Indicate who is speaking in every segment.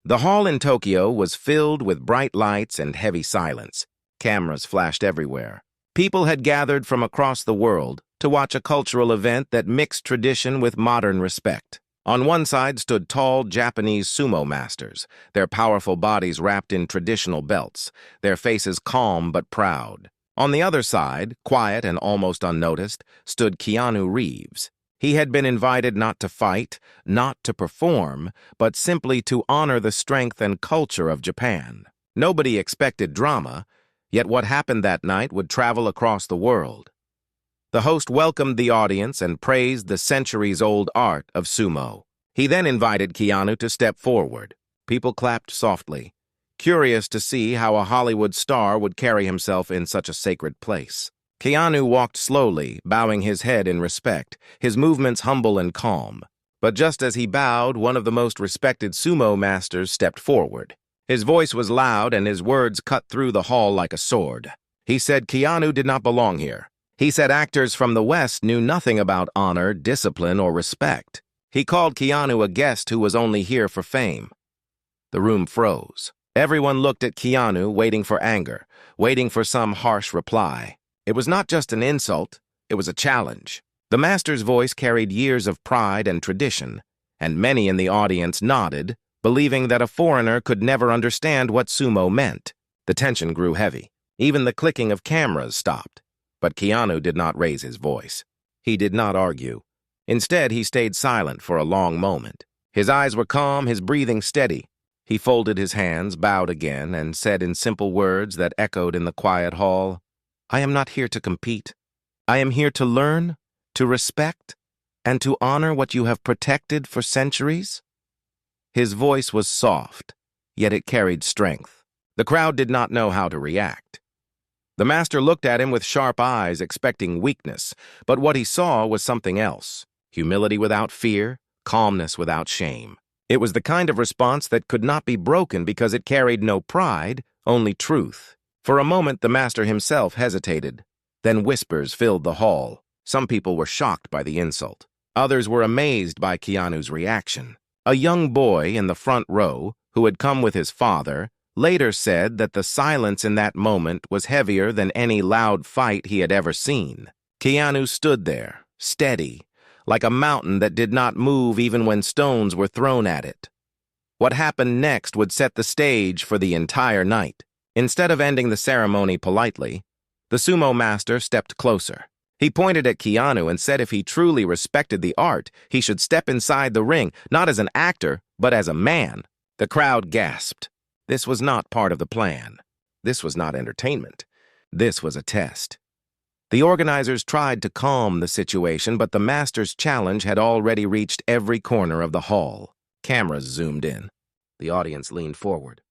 Speaker 1: The hall in Tokyo was filled with bright lights and heavy silence. Cameras flashed everywhere. People had gathered from across the world to watch a cultural event that mixed tradition with modern respect. On one side stood tall Japanese sumo masters, their powerful bodies wrapped in traditional belts, their faces calm but proud. On the other side, quiet and almost unnoticed, stood Keanu Reeves. He had been invited not to fight, not to perform, but simply to honor the strength and culture of Japan. Nobody expected drama, yet what happened that night would travel across the world. The host welcomed the audience and praised the centuries-old art of sumo. He then invited Keanu to step forward. People clapped softly, curious to see how a Hollywood star would carry himself in such a sacred place. Keanu walked slowly, bowing his head in respect, his movements humble and calm. But just as he bowed, one of the most respected sumo masters stepped forward. His voice was loud and his words cut through the hall like a sword. He said Keanu did not belong here. He said actors from the West knew nothing about honor, discipline, or respect. He called Keanu a guest who was only here for fame. The room froze. Everyone looked at Keanu, waiting for anger, waiting for some harsh reply. It was not just an insult, it was a challenge. The master's voice carried years of pride and tradition, and many in the audience nodded, believing that a foreigner could never understand what sumo meant. The tension grew heavy. Even the clicking of cameras stopped. But Keanu did not raise his voice. He did not argue. Instead, he stayed silent for a long moment. His eyes were calm, his breathing steady. He folded his hands, bowed again, and said in simple words that echoed in the quiet hall, "I am not here to compete. I am here to learn, to respect, and to honor what you have protected for centuries." His voice was soft, yet it carried strength. The crowd did not know how to react. The master looked at him with sharp eyes, expecting weakness, but what he saw was something else. Humility without fear, calmness without shame. It was the kind of response that could not be broken because it carried no pride, only truth. For a moment, the master himself hesitated. Then whispers filled the hall. Some people were shocked by the insult. Others were amazed by Keanu's reaction. A young boy in the front row, who had come with his father, later said that the silence in that moment was heavier than any loud fight he had ever seen. Keanu stood there, steady, like a mountain that did not move even when stones were thrown at it. What happened next would set the stage for the entire night. Instead of ending the ceremony politely, the sumo master stepped closer. He pointed at Keanu and said if he truly respected the art, he should step inside the ring, not as an actor, but as a man. The crowd gasped. This was not part of the plan. This was not entertainment. This was a test. The organizers tried to calm the situation, but the master's challenge had already reached every corner of the hall. Cameras zoomed in. The audience leaned forward.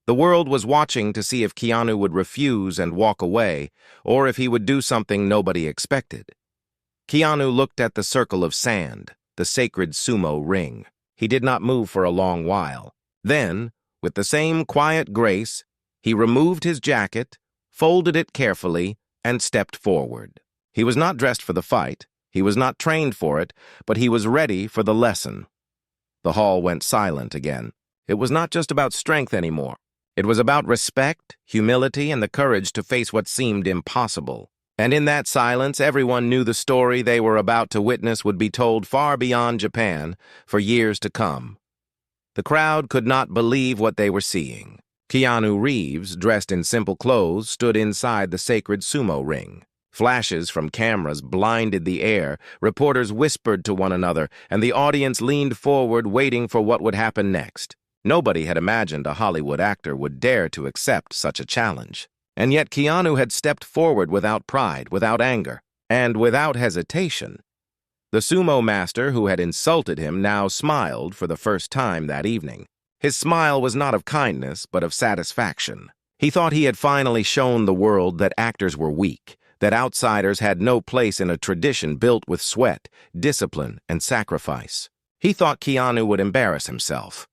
Speaker 1: The world was watching to see if Keanu would refuse and walk away, or if he would do something nobody expected. Keanu looked at the circle of sand, the sacred sumo ring. He did not move for a long while. Then, with the same quiet grace, he removed his jacket, folded it carefully, and stepped forward. He was not dressed for the fight, he was not trained for it, but he was ready for the lesson. The hall went silent again. It was not just about strength anymore. It was about respect, humility, and the courage to face what seemed impossible. And in that silence, everyone knew the story they were about to witness would be told far beyond Japan for years to come. The crowd could not believe what they were seeing. Keanu Reeves, dressed in simple clothes, stood inside the sacred sumo ring. Flashes from cameras blinded the air, reporters whispered to one another, and the audience leaned forward waiting for what would happen next. Nobody had imagined a Hollywood actor would dare to accept such a challenge. And yet Keanu had stepped forward without pride, without anger, and without hesitation. The sumo master who had insulted him now smiled for the first time that evening. His smile was not of kindness, but of satisfaction. He thought he had finally shown the world that actors were weak, that outsiders had no place in a tradition built with sweat, discipline, and sacrifice. He thought Keanu would embarrass himself.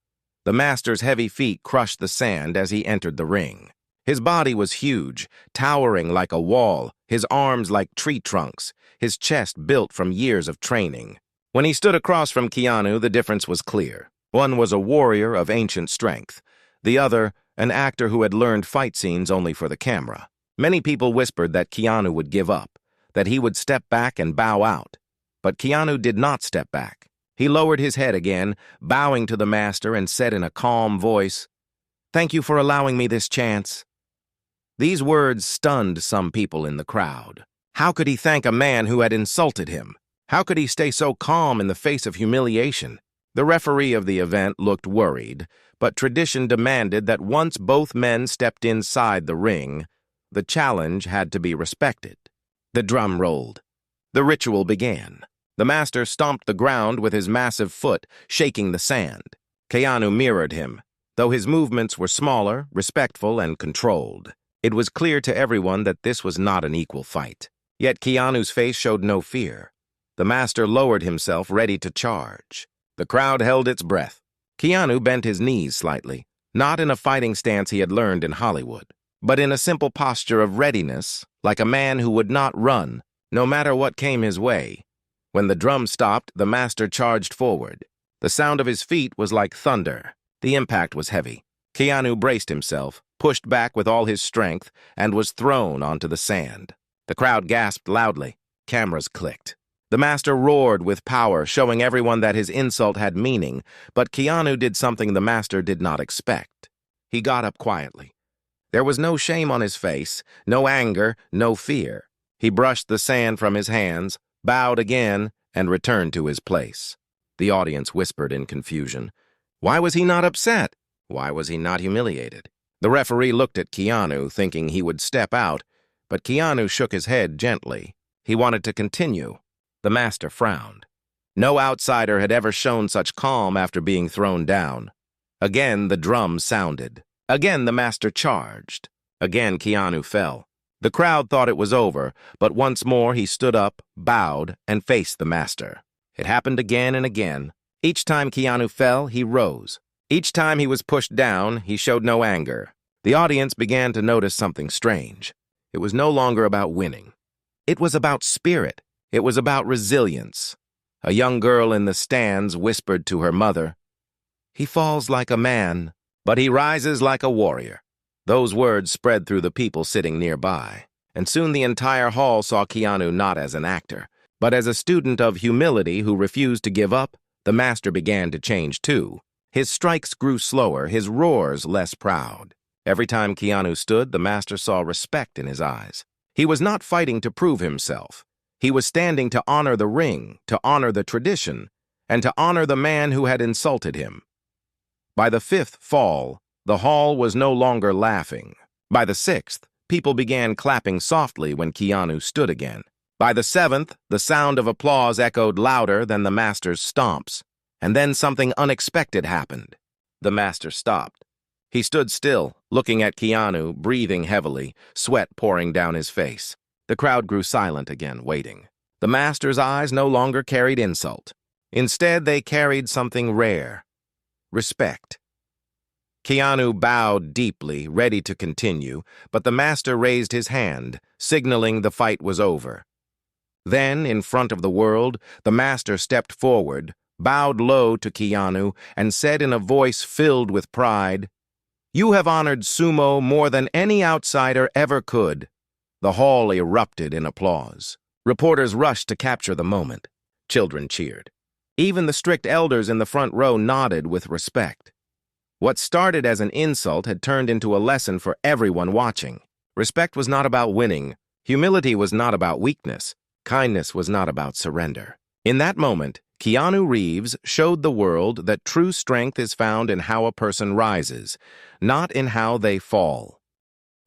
Speaker 1: The master's heavy feet crushed the sand as he entered the ring. His body was huge, towering like a wall, his arms like tree trunks, his chest built from years of training. When he stood across from Keanu, the difference was clear. One was a warrior of ancient strength, the other an actor who had learned fight scenes only for the camera. Many people whispered that Keanu would give up, that he would step back and bow out. But Keanu did not step back. He lowered his head again, bowing to the master, and said in a calm voice, "Thank you for allowing me this chance." These words stunned some people in the crowd. How could he thank a man who had insulted him? How could he stay so calm in the face of humiliation? The referee of the event looked worried, but tradition demanded that once both men stepped inside the ring, the challenge had to be respected. The drum rolled. The ritual began. The master stomped the ground with his massive foot, shaking the sand. Keanu mirrored him. Though his movements were smaller, respectful, and controlled, it was clear to everyone that this was not an equal fight. Yet Keanu's face showed no fear. The master lowered himself, ready to charge. The crowd held its breath. Keanu bent his knees slightly, not in a fighting stance he had learned in Hollywood, but in a simple posture of readiness, like a man who would not run, no matter what came his way. When the drum stopped, the master charged forward. The sound of his feet was like thunder. The impact was heavy. Keanu braced himself, pushed back with all his strength, and was thrown onto the sand. The crowd gasped loudly. Cameras clicked. The master roared with power, showing everyone that his insult had meaning, but Keanu did something the master did not expect. He got up quietly. There was no shame on his face, no anger, no fear. He brushed the sand from his hands, bowed again, and returned to his place. The audience whispered in confusion. Why was he not upset? Why was he not humiliated? The referee looked at Keanu, thinking he would step out, but Keanu shook his head gently. He wanted to continue. The master frowned. No outsider had ever shown such calm after being thrown down. Again, the drum sounded. Again, the master charged. Again, Keanu fell. The crowd thought it was over, but once more he stood up, bowed, and faced the master. It happened again and again. Each time Keanu fell, he rose. Each time he was pushed down, he showed no anger. The audience began to notice something strange. It was no longer about winning. It was about spirit. It was about resilience. A young girl in the stands whispered to her mother, "He falls like a man, but he rises like a warrior." Those words spread through the people sitting nearby, and soon the entire hall saw Keanu not as an actor, but as a student of humility who refused to give up. The master began to change too. His strikes grew slower, his roars less proud. Every time Keanu stood, the master saw respect in his eyes. He was not fighting to prove himself. He was standing to honor the ring, to honor the tradition, and to honor the man who had insulted him. By the fifth fall, the hall was no longer laughing. By the sixth, people began clapping softly when Keanu stood again. By the seventh, the sound of applause echoed louder than the master's stomps. And then something unexpected happened. The master stopped. He stood still, looking at Keanu, breathing heavily, sweat pouring down his face. The crowd grew silent again, waiting. The master's eyes no longer carried insult. Instead, they carried something rare: respect. Keanu bowed deeply, ready to continue, but the master raised his hand, signaling the fight was over. Then, in front of the world, the master stepped forward, bowed low to Keanu, and said in a voice filled with pride, "You have honored Sumo more than any outsider ever could." The hall erupted in applause. Reporters rushed to capture the moment. Children cheered. Even the strict elders in the front row nodded with respect. What started as an insult had turned into a lesson for everyone watching. Respect was not about winning. Humility was not about weakness. Kindness was not about surrender. In that moment, Keanu Reeves showed the world that true strength is found in how a person rises, not in how they fall.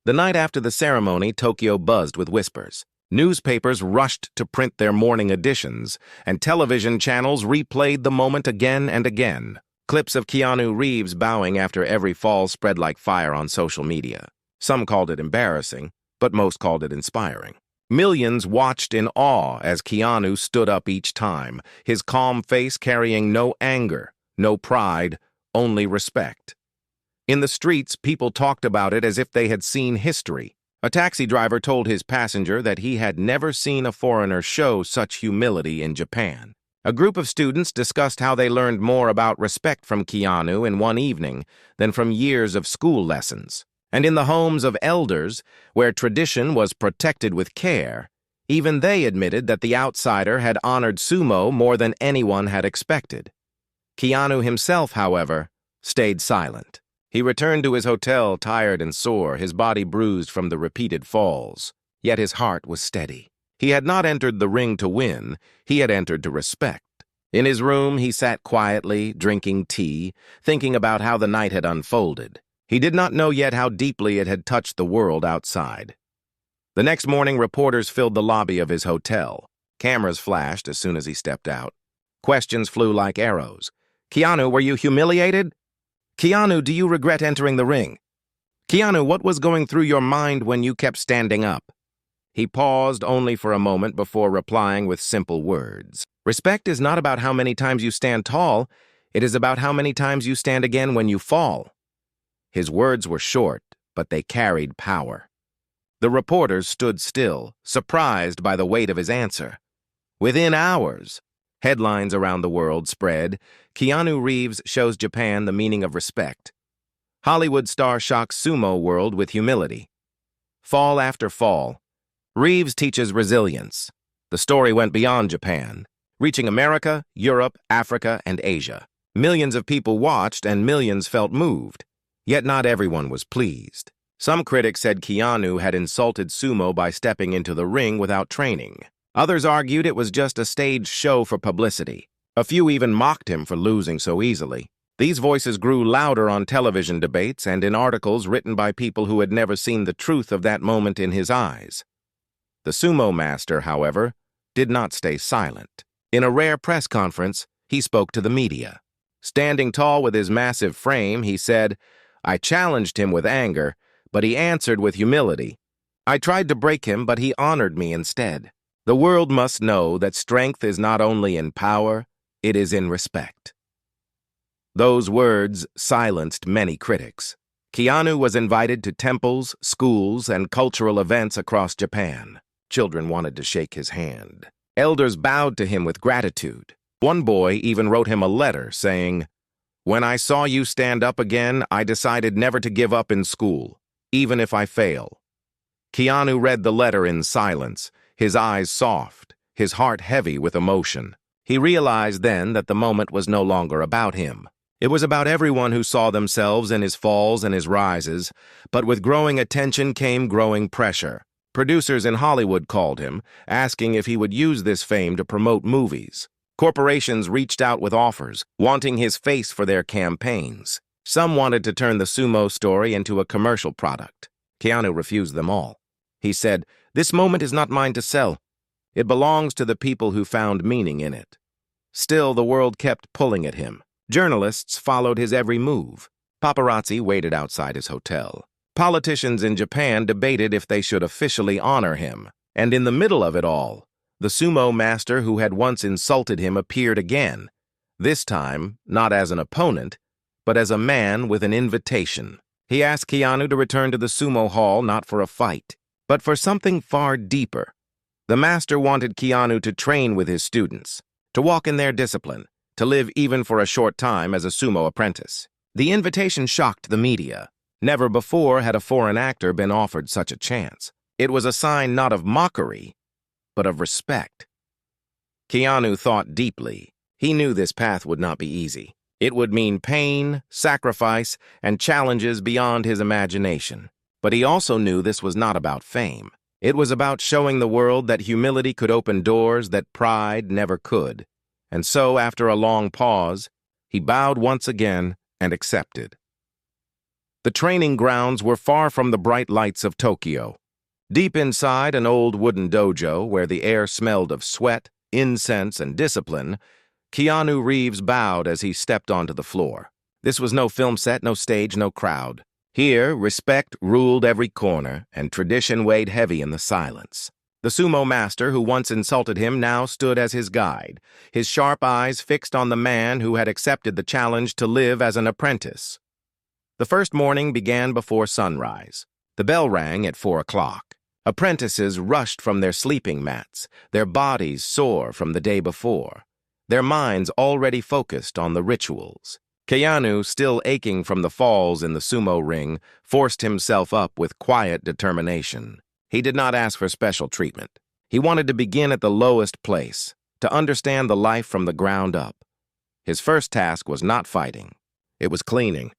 Speaker 1: The night after the ceremony, Tokyo buzzed with whispers. Newspapers rushed to print their morning editions, and television channels replayed the moment again and again. Clips of Keanu Reeves bowing after every fall spread like fire on social media. Some called it embarrassing, but most called it inspiring. Millions watched in awe as Keanu stood up each time, his calm face carrying no anger, no pride, only respect. In the streets, people talked about it as if they had seen history. A taxi driver told his passenger that he had never seen a foreigner show such humility in Japan. A group of students discussed how they learned more about respect from Keanu in one evening than from years of school lessons. And in the homes of elders, where tradition was protected with care, even they admitted that the outsider had honored Sumo more than anyone had expected. Keanu himself, however, stayed silent. He returned to his hotel tired and sore, his body bruised from the repeated falls. Yet his heart was steady. He had not entered the ring to win, he had entered to respect. In his room, he sat quietly, drinking tea, thinking about how the night had unfolded. He did not know yet how deeply it had touched the world outside. The next morning, reporters filled the lobby of his hotel. Cameras flashed as soon as he stepped out. Questions flew like arrows. Keanu, were you humiliated? Keanu, do you regret entering the ring? Keanu, what was going through your mind when you kept standing up? He paused only for a moment before replying with simple words. Respect is not about how many times you stand tall, it is about how many times you stand again when you fall. His words were short, but they carried power. The reporters stood still, surprised by the weight of his answer. Within hours, headlines around the world spread, Keanu Reeves shows Japan the meaning of respect. Hollywood star shocks sumo world with humility. Fall after fall, Reeves teaches resilience. The story went beyond Japan, reaching America, Europe, Africa, and Asia. Millions of people watched and millions felt moved. Yet not everyone was pleased. Some critics said Keanu had insulted sumo by stepping into the ring without training. Others argued it was just a staged show for publicity. A few even mocked him for losing so easily. These voices grew louder on television debates and in articles written by people who had never seen the truth of that moment in his eyes. The sumo master, however, did not stay silent. In a rare press conference, he spoke to the media. Standing tall with his massive frame, he said, "I challenged him with anger, but he answered with humility. I tried to break him, but he honored me instead. The world must know that strength is not only in power, it is in respect." Those words silenced many critics. Keanu was invited to temples, schools, and cultural events across Japan. Children wanted to shake his hand. Elders bowed to him with gratitude. One boy even wrote him a letter saying, "When I saw you stand up again, I decided never to give up in school, even if I fail." Keanu read the letter in silence, his eyes soft, his heart heavy with emotion. He realized then that the moment was no longer about him. It was about everyone who saw themselves in his falls and his rises, but with growing attention came growing pressure. Producers in Hollywood called him, asking if he would use this fame to promote movies. Corporations reached out with offers, wanting his face for their campaigns. Some wanted to turn the sumo story into a commercial product. Keanu refused them all. He said, "This moment is not mine to sell. It belongs to the people who found meaning in it." Still, the world kept pulling at him. Journalists followed his every move. Paparazzi waited outside his hotel. Politicians in Japan debated if they should officially honor him. And in the middle of it all, the sumo master who had once insulted him appeared again, this time not as an opponent, but as a man with an invitation. He asked Keanu to return to the sumo hall not for a fight, but for something far deeper. The master wanted Keanu to train with his students, to walk in their discipline, to live even for a short time as a sumo apprentice. The invitation shocked the media. Never before had a foreign actor been offered such a chance. It was a sign not of mockery, but of respect. Keanu thought deeply. He knew this path would not be easy. It would mean pain, sacrifice, and challenges beyond his imagination. But he also knew this was not about fame. It was about showing the world that humility could open doors that pride never could. And so, after a long pause, he bowed once again and accepted. The training grounds were far from the bright lights of Tokyo. Deep inside an old wooden dojo where the air smelled of sweat, incense, and discipline, Keanu Reeves bowed as he stepped onto the floor. This was no film set, no stage, no crowd. Here, respect ruled every corner, and tradition weighed heavy in the silence. The sumo master who once insulted him now stood as his guide, his sharp eyes fixed on the man who had accepted the challenge to live as an apprentice. The first morning began before sunrise. The bell rang at 4 o'clock. Apprentices rushed from their sleeping mats, their bodies sore from the day before. their minds already focused on the rituals. Keanu, still aching from the falls in the sumo ring, forced himself up with quiet determination. He did not ask for special treatment. He wanted to begin at the lowest place, to understand the life from the ground up. His first task was not fighting. It was cleaning.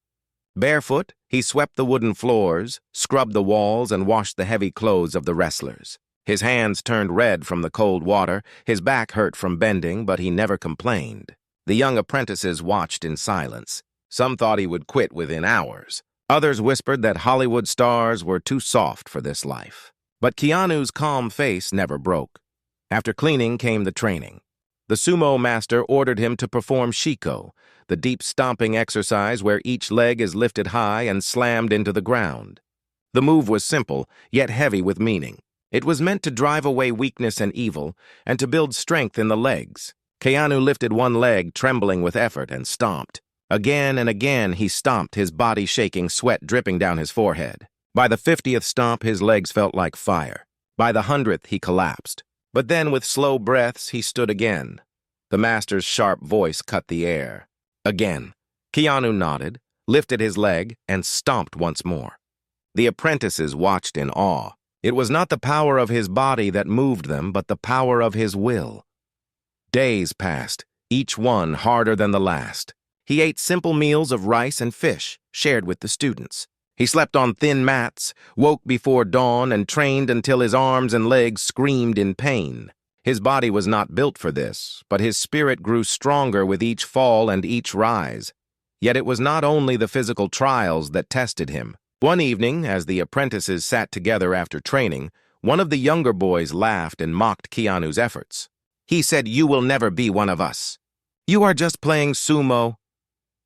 Speaker 1: Barefoot, he swept the wooden floors, scrubbed the walls, and washed the heavy clothes of the wrestlers. His hands turned red from the cold water, his back hurt from bending, but he never complained. The young apprentices watched in silence. Some thought he would quit within hours. Others whispered that Hollywood stars were too soft for this life. But Keanu's calm face never broke. After cleaning came the training. The sumo master ordered him to perform shiko, the deep stomping exercise where each leg is lifted high and slammed into the ground. The move was simple, yet heavy with meaning. It was meant to drive away weakness and evil, and to build strength in the legs. Keanu lifted one leg, trembling with effort, and stomped. Again and again he stomped, his body shaking, sweat dripping down his forehead. By the 50th stomp, his legs felt like fire. By the 100th, he collapsed. But then, with slow breaths, he stood again. The master's sharp voice cut the air. Again. Keanu nodded, lifted his leg, and stomped once more. The apprentices watched in awe. It was not the power of his body that moved them, but the power of his will. Days passed, each one harder than the last. He ate simple meals of rice and fish, shared with the students. He slept on thin mats, woke before dawn, and trained until his arms and legs screamed in pain. His body was not built for this, but his spirit grew stronger with each fall and each rise. Yet it was not only the physical trials that tested him. One evening, as the apprentices sat together after training, one of the younger boys laughed and mocked Keanu's efforts. He said, "You will never be one of us. You are just playing sumo."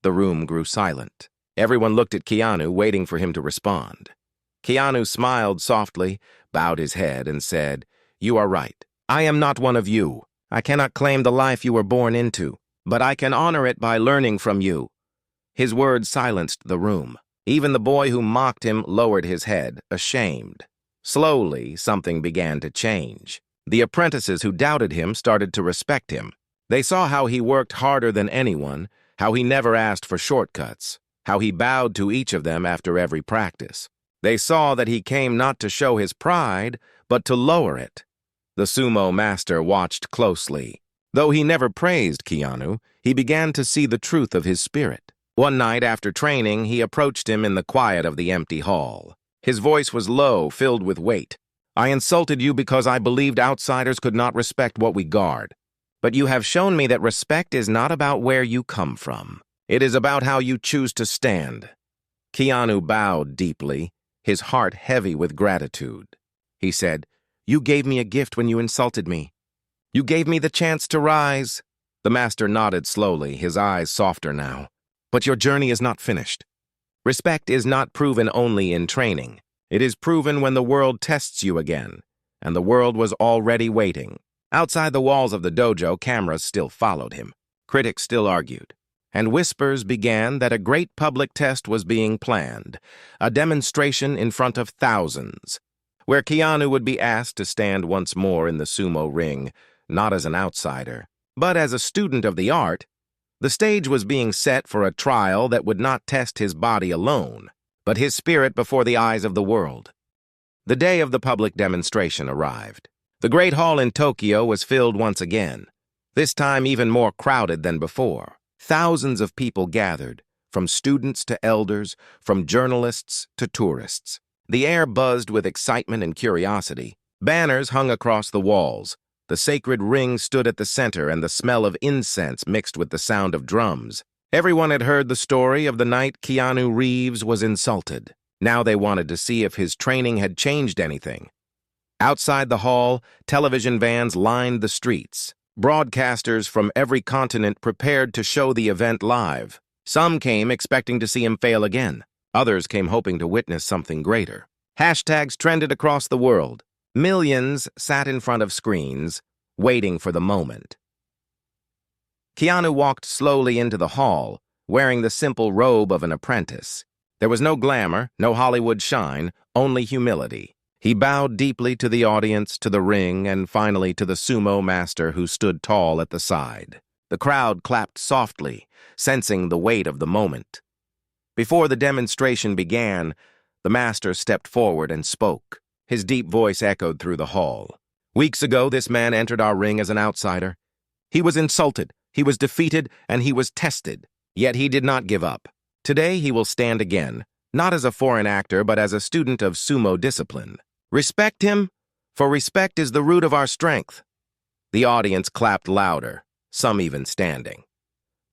Speaker 1: The room grew silent. Everyone looked at Keanu, waiting for him to respond. Keanu smiled softly, bowed his head, and said, "You are right. I am not one of you. I cannot claim the life you were born into, but I can honor it by learning from you." His words silenced the room. Even the boy who mocked him lowered his head, ashamed. Slowly, something began to change. The apprentices who doubted him started to respect him. They saw how he worked harder than anyone, how he never asked for shortcuts, how he bowed to each of them after every practice. They saw that he came not to show his pride, but to lower it. The sumo master watched closely. Though he never praised Keanu, he began to see the truth of his spirit. One night after training, he approached him in the quiet of the empty hall. His voice was low, filled with weight. "I insulted you because I believed outsiders could not respect what we guard. But you have shown me that respect is not about where you come from. It is about how you choose to stand." Keanu bowed deeply, his heart heavy with gratitude. He said, "You gave me a gift when you insulted me. You gave me the chance to rise." The master nodded slowly, his eyes softer now. "But your journey is not finished. Respect is not proven only in training. It is proven when the world tests you again, and the world was already waiting." Outside the walls of the dojo, cameras still followed him. Critics still argued. And whispers began that a great public test was being planned, a demonstration in front of thousands, where Keanu would be asked to stand once more in the sumo ring, not as an outsider, but as a student of the art. The stage was being set for a trial that would not test his body alone, but his spirit before the eyes of the world. The day of the public demonstration arrived. The great hall in Tokyo was filled once again, this time even more crowded than before. Thousands of people gathered, from students to elders, from journalists to tourists. The air buzzed with excitement and curiosity. Banners hung across the walls. The sacred ring stood at the center, and the smell of incense mixed with the sound of drums. Everyone had heard the story of the night Keanu Reeves was insulted. Now they wanted to see if his training had changed anything. Outside the hall, television vans lined the streets. Broadcasters from every continent prepared to show the event live. Some came expecting to see him fail again. Others came hoping to witness something greater. Hashtags trended across the world. Millions sat in front of screens, waiting for the moment. Keanu walked slowly into the hall, wearing the simple robe of an apprentice. There was no glamour, no Hollywood shine, only humility. He bowed deeply to the audience, to the ring, and finally to the sumo master who stood tall at the side. The crowd clapped softly, sensing the weight of the moment. Before the demonstration began, the master stepped forward and spoke. His deep voice echoed through the hall. Weeks ago, this man entered our ring as an outsider. He was insulted, he was defeated, and he was tested. Yet he did not give up. Today he will stand again, not as a foreign actor, but as a student of sumo discipline. Respect him, for respect is the root of our strength. The audience clapped louder, some even standing.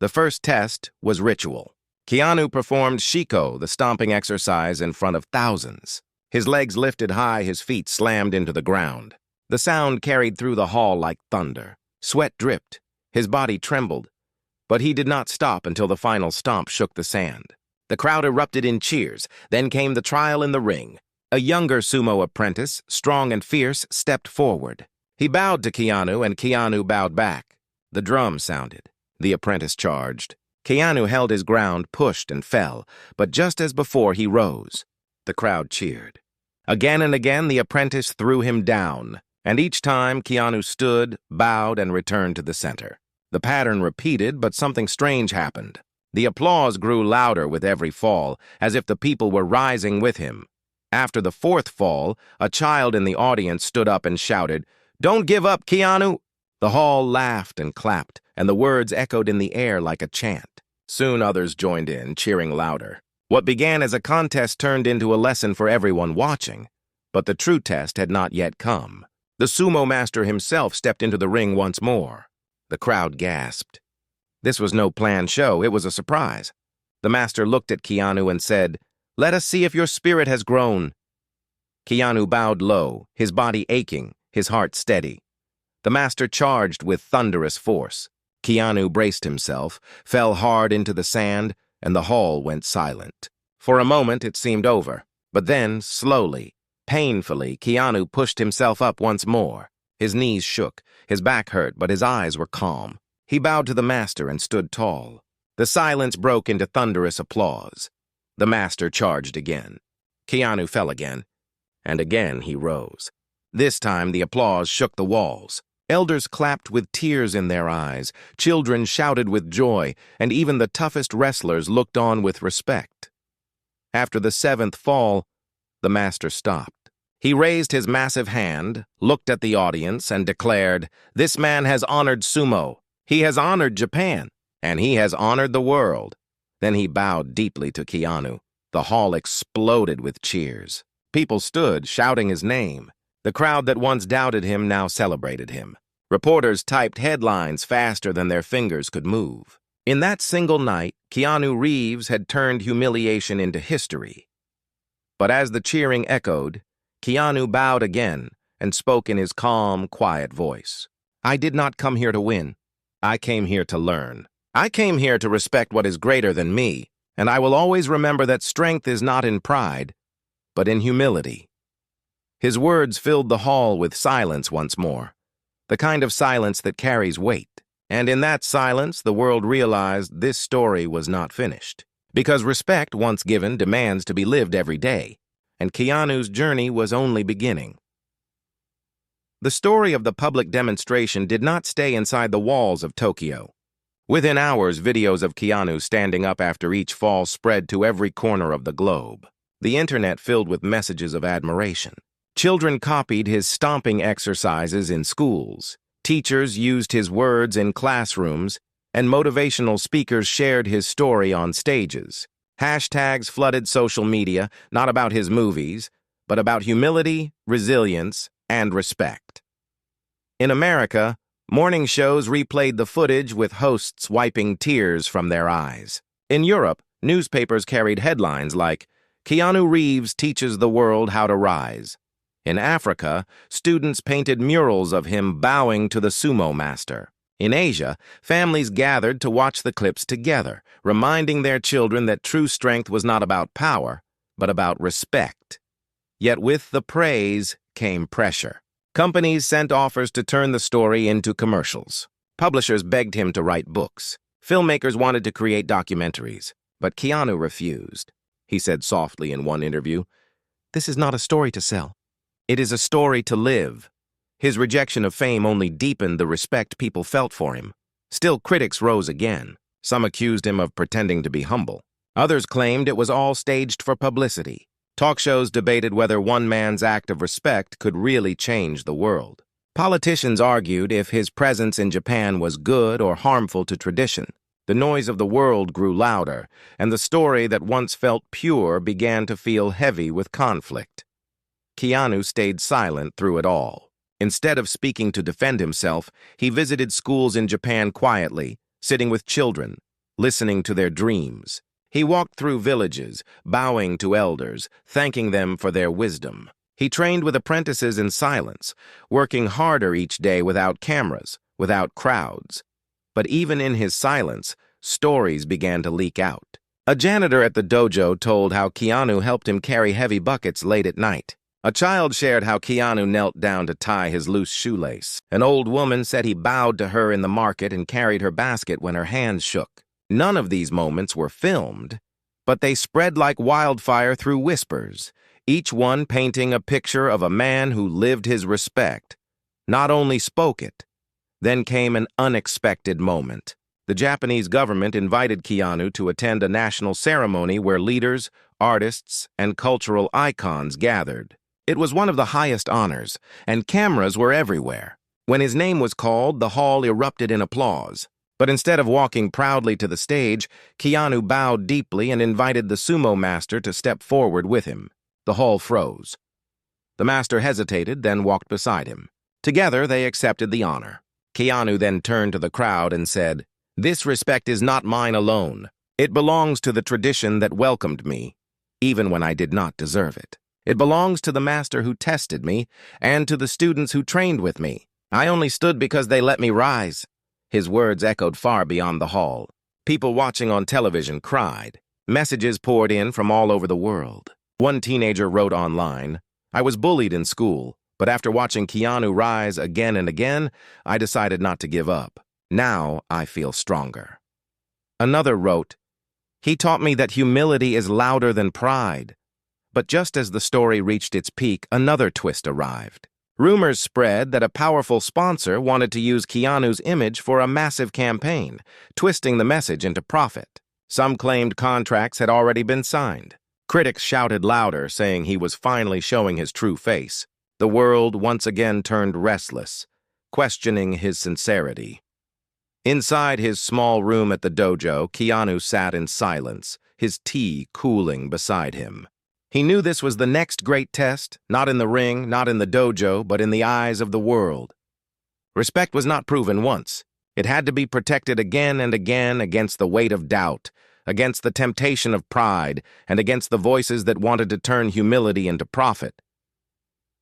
Speaker 1: The first test was ritual. Keanu performed Shiko, the stomping exercise, in front of thousands. His legs lifted high, his feet slammed into the ground. The sound carried through the hall like thunder. Sweat dripped. His body trembled. But he did not stop until the final stomp shook the sand. The crowd erupted in cheers. Then came the trial in the ring. A younger sumo apprentice, strong and fierce, stepped forward. He bowed to Keanu, and Keanu bowed back. The drum sounded. The apprentice charged. Keanu held his ground, pushed, and fell, but just as before, he rose. The crowd cheered. Again and again, the apprentice threw him down, and each time Keanu stood, bowed, and returned to the center. The pattern repeated, but something strange happened. The applause grew louder with every fall, as if the people were rising with him. After the fourth fall, a child in the audience stood up and shouted, "Don't give up, Keanu!" The hall laughed and clapped, and the words echoed in the air like a chant. Soon others joined in, cheering louder. What began as a contest turned into a lesson for everyone watching. But the true test had not yet come. The sumo master himself stepped into the ring once more. The crowd gasped. This was no planned show, it was a surprise. The master looked at Keanu and said, "Let us see if your spirit has grown." Keanu bowed low, his body aching, his heart steady. The master charged with thunderous force. Keanu braced himself, fell hard into the sand, and the hall went silent. For a moment it seemed over, but then, slowly, painfully, Keanu pushed himself up once more. His knees shook, his back hurt, but his eyes were calm. He bowed to the master and stood tall. The silence broke into thunderous applause. The master charged again. Keanu fell again, and again he rose. This time the applause shook the walls. Elders clapped with tears in their eyes, children shouted with joy, and even the toughest wrestlers looked on with respect. After the seventh fall, the master stopped. He raised his massive hand, looked at the audience, and declared, "This man has honored sumo. He has honored Japan, and he has honored the world." Then he bowed deeply to Keanu. The hall exploded with cheers. People stood, shouting his name. The crowd that once doubted him now celebrated him. Reporters typed headlines faster than their fingers could move. In that single night, Keanu Reeves had turned humiliation into history. But as the cheering echoed, Keanu bowed again and spoke in his calm, quiet voice. "I did not come here to win. I came here to learn. I came here to respect what is greater than me, and I will always remember that strength is not in pride, but in humility." His words filled the hall with silence once more, the kind of silence that carries weight. And in that silence, the world realized this story was not finished. Because respect, once given, demands to be lived every day, and Keanu's journey was only beginning. The story of the public demonstration did not stay inside the walls of Tokyo. Within hours, videos of Keanu standing up after each fall spread to every corner of the globe. The internet filled with messages of admiration. Children copied his stomping exercises in schools. Teachers used his words in classrooms, and motivational speakers shared his story on stages. Hashtags flooded social media, not about his movies, but about humility, resilience, and respect. In America, morning shows replayed the footage with hosts wiping tears from their eyes. In Europe, newspapers carried headlines like, "Keanu Reeves teaches the world how to rise." In Africa, students painted murals of him bowing to the sumo master. In Asia, families gathered to watch the clips together, reminding their children that true strength was not about power, but about respect. Yet with the praise came pressure. Companies sent offers to turn the story into commercials. Publishers begged him to write books. Filmmakers wanted to create documentaries, but Keanu refused. He said softly in one interview, "This is not a story to sell. It is a story to live." His rejection of fame only deepened the respect people felt for him. Still, critics rose again. Some accused him of pretending to be humble. Others claimed it was all staged for publicity. Talk shows debated whether one man's act of respect could really change the world. Politicians argued if his presence in Japan was good or harmful to tradition. The noise of the world grew louder, and the story that once felt pure began to feel heavy with conflict. Keanu stayed silent through it all. Instead of speaking to defend himself, he visited schools in Japan quietly, sitting with children, listening to their dreams. He walked through villages, bowing to elders, thanking them for their wisdom. He trained with apprentices in silence, working harder each day without cameras, without crowds. But even in his silence, stories began to leak out. A janitor at the dojo told how Keanu helped him carry heavy buckets late at night. A child shared how Keanu knelt down to tie his loose shoelace. An old woman said he bowed to her in the market and carried her basket when her hands shook. None of these moments were filmed, but they spread like wildfire through whispers, each one painting a picture of a man who lived his respect, not only spoke it. Then came an unexpected moment. The Japanese government invited Keanu to attend a national ceremony where leaders, artists, and cultural icons gathered. It was one of the highest honors, and cameras were everywhere. When his name was called, the hall erupted in applause. But instead of walking proudly to the stage, Keanu bowed deeply and invited the sumo master to step forward with him. The hall froze. The master hesitated, then walked beside him. Together, they accepted the honor. Keanu then turned to the crowd and said, "This respect is not mine alone. It belongs to the tradition that welcomed me, even when I did not deserve it. It belongs to the master who tested me and to the students who trained with me. I only stood because they let me rise." His words echoed far beyond the hall. People watching on television cried. Messages poured in from all over the world. One teenager wrote online, "I was bullied in school, but after watching Keanu rise again and again, I decided not to give up. Now I feel stronger." Another wrote, "He taught me that humility is louder than pride." But just as the story reached its peak, another twist arrived. Rumors spread that a powerful sponsor wanted to use Keanu's image for a massive campaign, twisting the message into profit. Some claimed contracts had already been signed. Critics shouted louder, saying he was finally showing his true face. The world once again turned restless, questioning his sincerity. Inside his small room at the dojo, Keanu sat in silence, his tea cooling beside him. He knew this was the next great test, not in the ring, not in the dojo, but in the eyes of the world. Respect was not proven once. It had to be protected again and again against the weight of doubt, against the temptation of pride, and against the voices that wanted to turn humility into profit.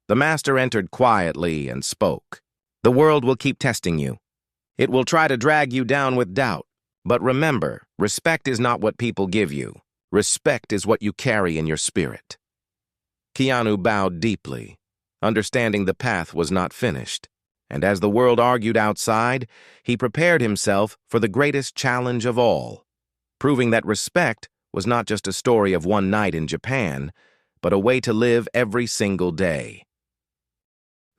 Speaker 1: The master entered quietly and spoke. "The world will keep testing you. It will try to drag you down with doubt. But remember, respect is not what people give you. Respect is what you carry in your spirit." Keanu bowed deeply, understanding the path was not finished. And as the world argued outside, he prepared himself for the greatest challenge of all, proving that respect was not just a story of one night in Japan, but a way to live every single day.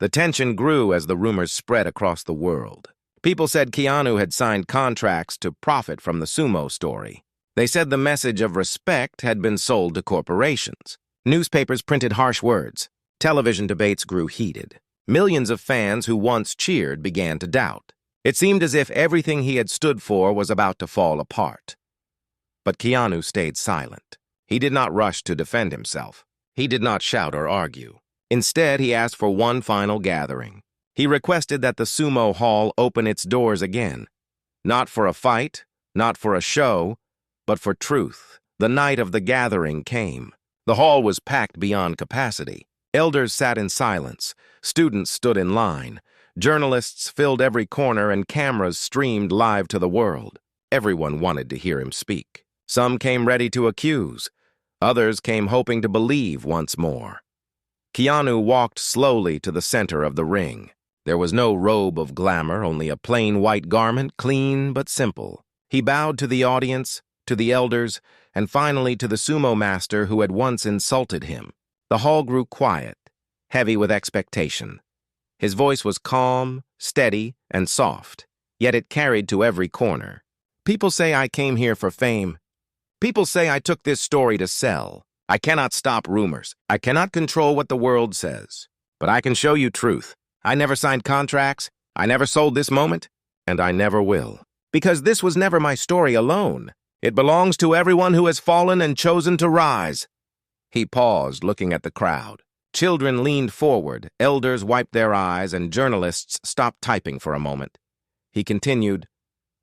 Speaker 1: The tension grew as the rumors spread across the world. People said Keanu had signed contracts to profit from the Sumo story. They said the message of respect had been sold to corporations. Newspapers printed harsh words. Television debates grew heated. Millions of fans who once cheered began to doubt. It seemed as if everything he had stood for was about to fall apart. But Keanu stayed silent. He did not rush to defend himself. He did not shout or argue. Instead, he asked for one final gathering. He requested that the Sumo Hall open its doors again. Not for a fight, not for a show, but for truth. The night of the gathering came. The hall was packed beyond capacity. Elders sat in silence. Students stood in line. Journalists filled every corner and cameras streamed live to the world. Everyone wanted to hear him speak. Some came ready to accuse. Others came hoping to believe once more. Keanu walked slowly to the center of the ring. There was no robe of glamour, only a plain white garment, clean but simple. He bowed to the audience, to the elders, and finally to the sumo master who had once insulted him. The hall grew quiet, heavy with expectation. His voice was calm, steady, and soft. yet it carried to every corner. People say I came here for fame. People say I took this story to sell. I cannot stop rumors. I cannot control what the world says. But I can show you truth. I never signed contracts. I never sold this moment. And I never will. Because this was never my story alone. It belongs to everyone who has fallen and chosen to rise. He paused, looking at the crowd. Children leaned forward, elders wiped their eyes, and journalists stopped typing for a moment. He continued,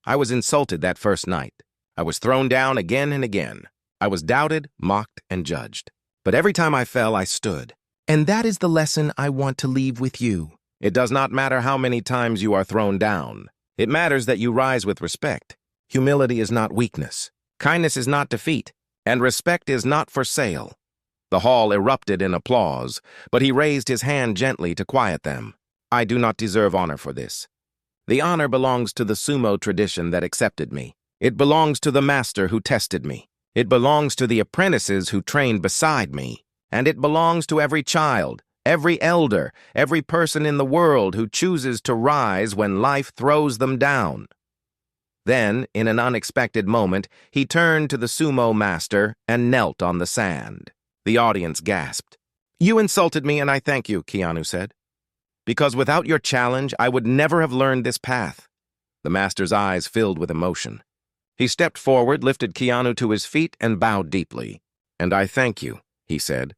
Speaker 1: I was insulted that first night. I was thrown down again and again. I was doubted, mocked, and judged. But every time I fell, I stood. And that is the lesson I want to leave with you. It does not matter how many times you are thrown down. It matters that you rise with respect. Humility is not weakness. Kindness is not defeat. And respect is not for sale. The hall erupted in applause, but he raised his hand gently to quiet them. I do not deserve honor for this. The honor belongs to the sumo tradition that accepted me. It belongs to the master who tested me. It belongs to the apprentices who trained beside me. And it belongs to every child, every elder, every person in the world who chooses to rise when life throws them down. Then, in an unexpected moment, he turned to the sumo master and knelt on the sand. The audience gasped. You insulted me and I thank you, Keanu said. Because without your challenge, I would never have learned this path. The master's eyes filled with emotion. He stepped forward, lifted Keanu to his feet, and bowed deeply. And I thank you, he said,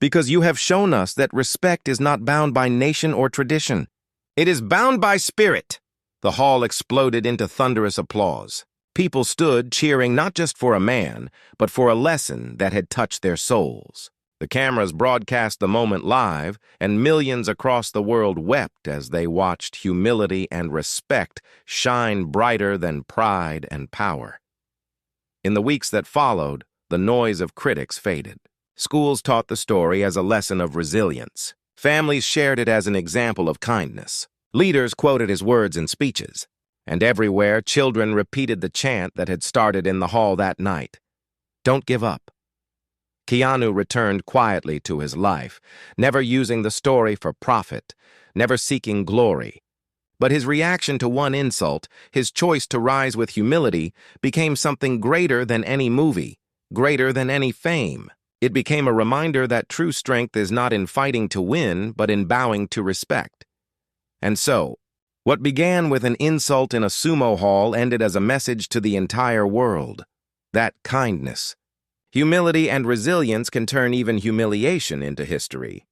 Speaker 1: because you have shown us that respect is not bound by nation or tradition. It is bound by spirit. The hall exploded into thunderous applause. People stood cheering not just for a man, but for a lesson that had touched their souls. The cameras broadcast the moment live, and millions across the world wept as they watched humility and respect shine brighter than pride and power. In the weeks that followed, the noise of critics faded. Schools taught the story as a lesson of resilience. Families shared it as an example of kindness. Leaders quoted his words in speeches. And everywhere, children repeated the chant that had started in the hall that night. Don't give up. Keanu returned quietly to his life, never using the story for profit, never seeking glory. But his reaction to one insult, his choice to rise with humility, became something greater than any movie, greater than any fame. It became a reminder that true strength is not in fighting to win, but in bowing to respect. And so, what began with an insult in a sumo hall ended as a message to the entire world. That kindness, humility, and resilience can turn even humiliation into history.